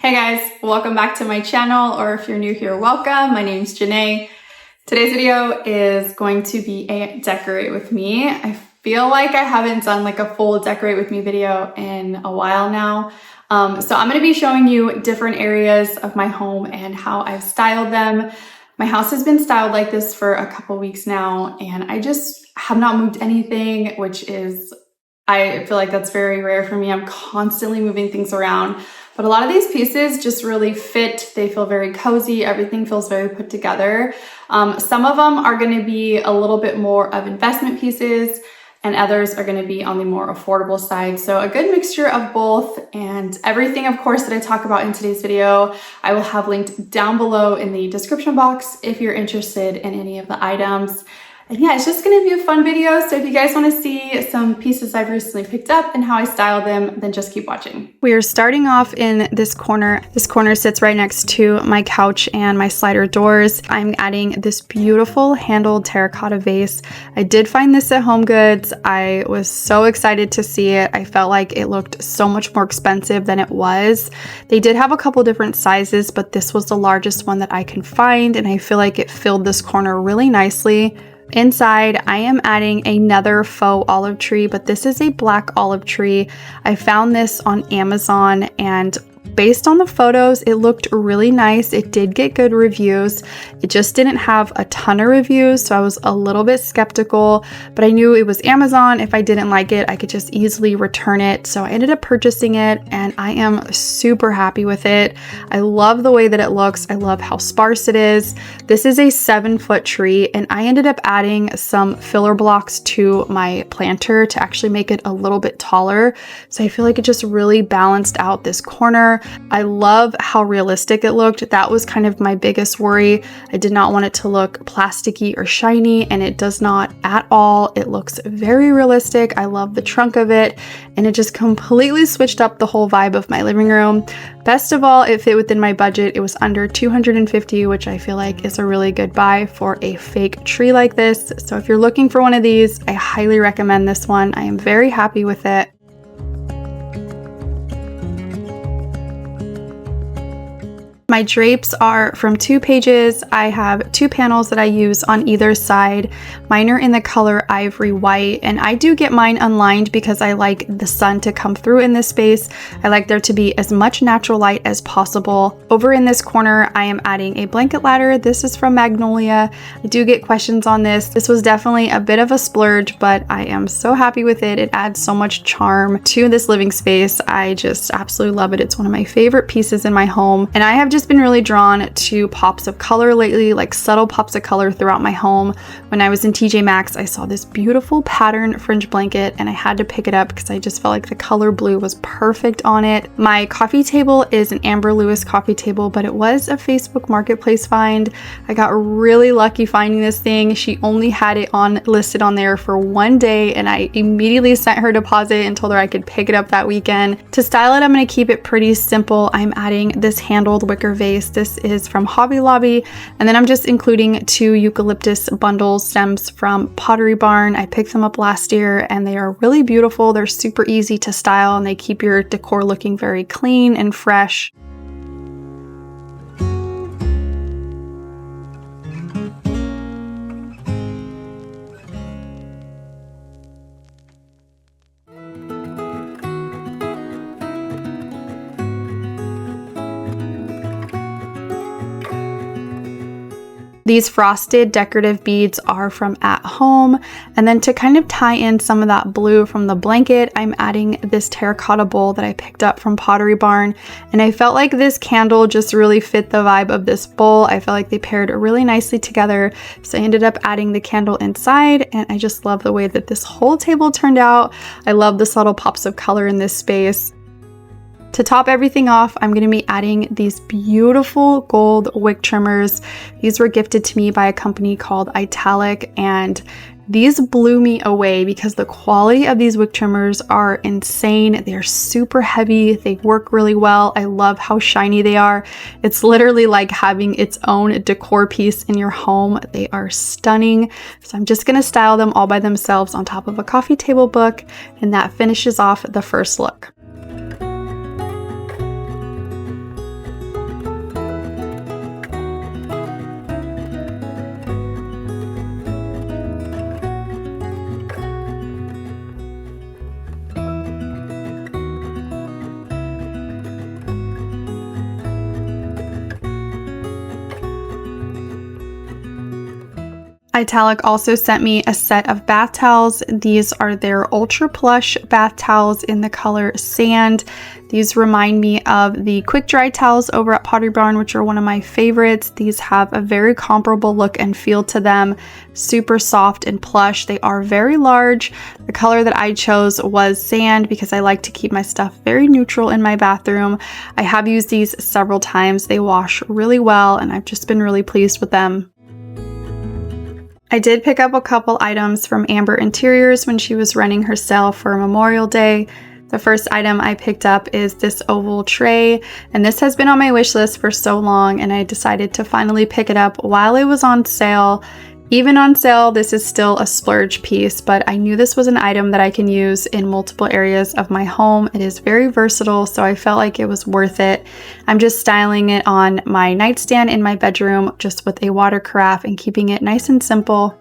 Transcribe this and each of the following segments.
Hey guys, welcome back to my channel, or if you're new here, welcome. My name's Janae. Today's video is going to be a decorate with me. I feel like I haven't done like a full decorate with me video in a while now. So I'm going to be showing you different areas of my home and how I've styled them. My house has been styled like this for a couple weeks now, and I just have not moved anything, which is, I feel like that's very rare for me. I'm constantly moving things around. But a lot of these pieces just really fit. They feel very cozy. Everything feels very put together. Some of them are going to be a little bit more of investment pieces, and others are going to be on the more affordable side. So a good mixture of both, and everything, of course, that I talk about in today's video, I will have linked down below in the description box if you're interested in any of the items. And yeah, it's just gonna be a fun video. So if you guys wanna see some pieces I've recently picked up and how I style them, then just keep watching. We are starting off in this corner. This corner sits right next to my couch and my slider doors. I'm adding this beautiful handled terracotta vase. I did find this at HomeGoods. I was so excited to see it. I felt like it looked so much more expensive than it was. They did have a couple different sizes, but this was the largest one that I can find, and I feel like it filled this corner really nicely. Inside, I am adding another faux olive tree, but this is a black olive tree. I found this on Amazon, and based on the photos, it looked really nice. It did get good reviews. It just didn't have a ton of reviews, so I was a little bit skeptical, but I knew it was Amazon. If I didn't like it, I could just easily return it. So I ended up purchasing it, and I am super happy with it. I love the way that it looks. I love how sparse it is. This is a 7-foot tree, and I ended up adding some filler blocks to my planter to actually make it a little bit taller. So I feel like it just really balanced out this corner. I love how realistic it looked. That was kind of my biggest worry. I did not want it to look plasticky or shiny, and it does not at all. It looks very realistic. I love the trunk of it, and it just completely switched up the whole vibe of my living room. Best of all, it fit within my budget. It was under $250, which I feel like is a really good buy for a fake tree like this. So if you're looking for one of these, I highly recommend this one. I am very happy with it. My drapes are from 2 pages. I have 2 panels that I use on either side. Mine are in the color ivory white, and I do get mine unlined because I like the sun to come through in this space. I like there to be as much natural light as possible. Over in this corner, I am adding a blanket ladder. This is from Magnolia. I do get questions on this. This was definitely a bit of a splurge, but I am so happy with it. It adds so much charm to this living space. I just absolutely love it. It's one of my favorite pieces in my home, and I have just been really drawn to pops of color lately, like subtle pops of color throughout my home. When I was in TJ Maxx, I saw this beautiful pattern fringe blanket, and I had to pick it up because I just felt like the color blue was perfect on it. My coffee table is an Amber Lewis coffee table, but it was a Facebook Marketplace find. I got really lucky finding this thing. She only had it listed on there for 1 day, and I immediately sent her deposit and told her I could pick it up that weekend. To style it, I'm going to keep it pretty simple. I'm adding this handled wicker vase. This is from Hobby Lobby, and then I'm just including 2 eucalyptus bundle stems from Pottery Barn. I picked them up last year, and they are really beautiful. They're super easy to style, and they keep your decor looking very clean and fresh. These frosted decorative beads are from At Home, and then to kind of tie in some of that blue from the blanket, I'm adding this terracotta bowl that I picked up from Pottery Barn, and I felt like this candle just really fit the vibe of this bowl. I felt like they paired really nicely together, so I ended up adding the candle inside, and I just love the way that this whole table turned out. I love the subtle pops of color in this space. To top everything off, I'm going to be adding these beautiful gold wick trimmers. These were gifted to me by a company called Italic, and these blew me away because the quality of these wick trimmers are insane. They are super heavy. They work really well. I love how shiny they are. It's literally like having its own decor piece in your home. They are stunning. So I'm just going to style them all by themselves on top of a coffee table book, and that finishes off the first look. Italic also sent me a set of bath towels. These are their ultra plush bath towels in the color sand. These remind me of the quick dry towels over at Pottery Barn, which are one of my favorites. These have a very comparable look and feel to them. Super soft and plush. They are very large. The color that I chose was sand because I like to keep my stuff very neutral in my bathroom. I have used these several times. They wash really well and I've just been really pleased with them. I did pick up a couple items from Amber Interiors when she was running her sale for Memorial Day. The first item I picked up is this oval tray, and this has been on my wish list for so long, and I decided to finally pick it up while it was on sale. Even on sale, this is still a splurge piece, but I knew this was an item that I can use in multiple areas of my home. It is very versatile, so I felt like it was worth it. I'm just styling it on my nightstand in my bedroom, just with a water carafe and keeping it nice and simple.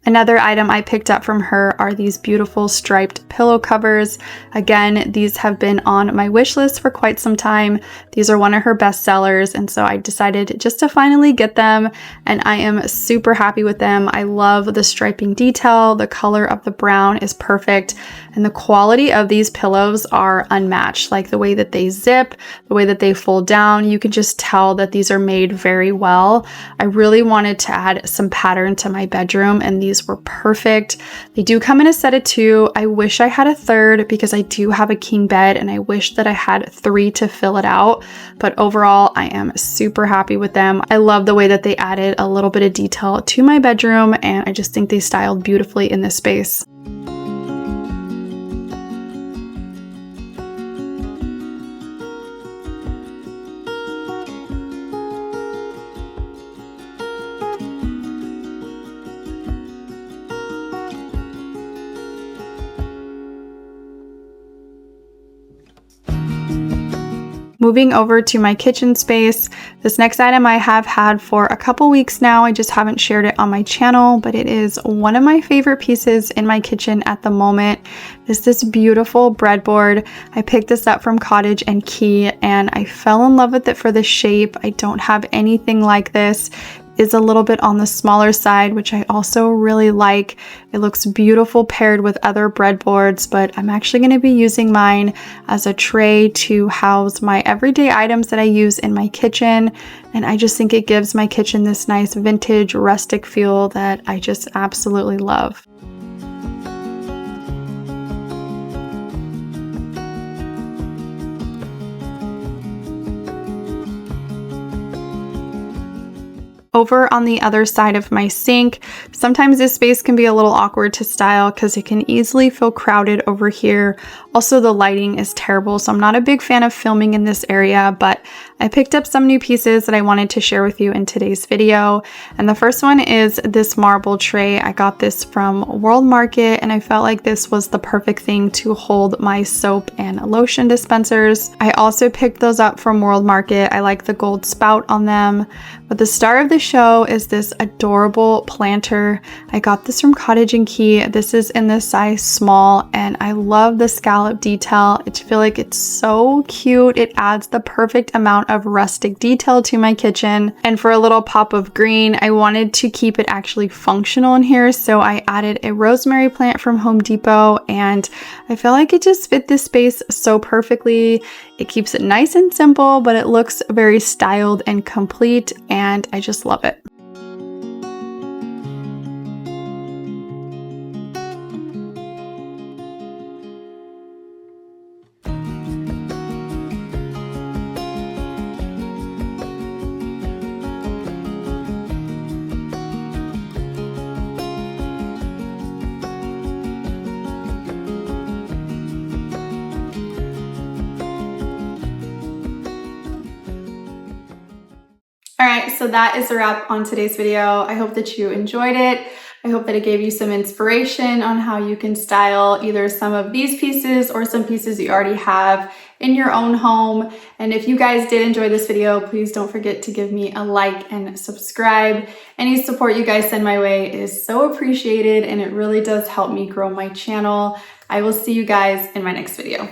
Another item I picked up from her are these beautiful striped pillow covers. Again, these have been on my wish list for quite some time. These are one of her best sellers, and so I decided just to finally get them, and I am super happy with them. I love the striping detail. The color of the brown is perfect, and the quality of these pillows are unmatched. Like the way that they zip, the way that they fold down, you can just tell that these are made very well. I really wanted to add some pattern to my bedroom, and these were perfect. They do come in a set of 2. I wish I had a third because I do have a king bed and I wish that I had 3 to fill it out. But overall, I am super happy with them. I love the way that they added a little bit of detail to my bedroom, and I just think they styled beautifully in this space. Moving over to my kitchen space, this next item I have had for a couple weeks now. I just haven't shared it on my channel, but it is one of my favorite pieces in my kitchen at the moment. It's this beautiful breadboard. I picked this up from Cottage and Key, and I fell in love with it for the shape. I don't have anything like this. Is a little bit on the smaller side, which I also really like. It looks beautiful paired with other breadboards, but I'm actually going to be using mine as a tray to house my everyday items that I use in my kitchen. And I just think it gives my kitchen this nice vintage rustic feel that I just absolutely love. Over on the other side of my sink, sometimes this space can be a little awkward to style because it can easily feel crowded over here. Also, the lighting is terrible, so I'm not a big fan of filming in this area, but I picked up some new pieces that I wanted to share with you in today's video. And the first one is this marble tray. I got this from World Market, and I felt like this was the perfect thing to hold my soap and lotion dispensers. I also picked those up from World Market. I like the gold spout on them. But the star of the show is this adorable planter. I got this from Cottage and Key. This is in the size small, and I love the scallop detail. I feel like it's so cute. It adds the perfect amount of rustic detail to my kitchen. And for a little pop of green, I wanted to keep it actually functional in here, so I added a rosemary plant from Home Depot, and I feel like it just fit this space so perfectly. It keeps it nice and simple, but it looks very styled and complete, and I just love it. Alright, so that is a wrap on today's video. I hope that you enjoyed it. I hope that it gave you some inspiration on how you can style either some of these pieces or some pieces you already have in your own home. And if you guys did enjoy this video, please don't forget to give me a like and subscribe. Any support you guys send my way is so appreciated, and it really does help me grow my channel. I will see you guys in my next video.